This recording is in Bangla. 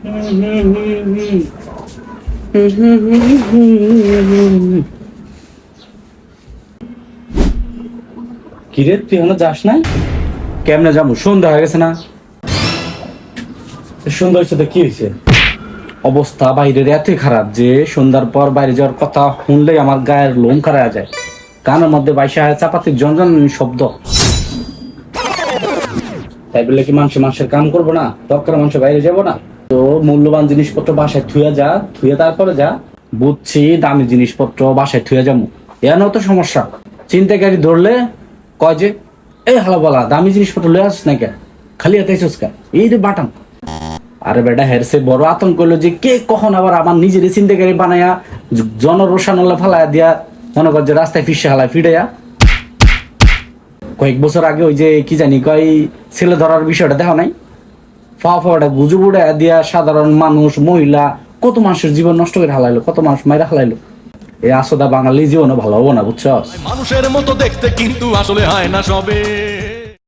কিরে তুই এখনো যাস না? কেমনে যাবো? সন্ধ্যা হয়ে গেছে না? সন্ধ্যা হয়েছে তো কি হয়েছে? অবস্থা বাইরের এতই খারাপ যে সন্ধ্যার পর বাইরে যাওয়ার কথা শুনলেই আমার গায়ের লোম খারাপ যায়, কানের মধ্যে বাইশা চাপাতির জঞ্জন শব্দ। তাই বলে কি মানুষের কাম করবো না? দরকার মানুষের বাইরে যাবো না? তো মূল্যবান জিনিসপত্র বাসায় থুয়ে যা, থুয়ে তারপরে যা। বুঝছি দামি জিনিসপত্র বাসায় থুয়ে যাবো, এন তো সমস্যা। চিন্তাকারী ধরলে কয় যে এই হালা বলা দামি জিনিসপত্র লয়ে আসিস না কেন, খালি হাতে আইসিস কেন, এই রে বাটাম। আরে বেটা হেরসে বড় আতঙ্ক হলো যে কে কখন আবার আমার নিজের চিন্তাকারী বানায়া জনরোষানলে ফালাইয়া দিয়া মনে কর যে রাস্তায় ফিসে হালায় ফিরাইয়া। কয়েক বছর আগে ওই যে কি জানি কয় ছেলে ধরার বিষয়টা দেখা নাই, ফাওয়াটা গুজব উড়ে দিয়া সাধারণ মানুষ মহিলা কত মানুষের জীবন নষ্ট করে হালাইলো, কত মানুষ মাইরা হালাইলো। এই আসদা বাঙালি জীবনে ভালো হবো না, বুঝছো? মানুষের মতো দেখতে কিন্তু আসলে হয় না সবে।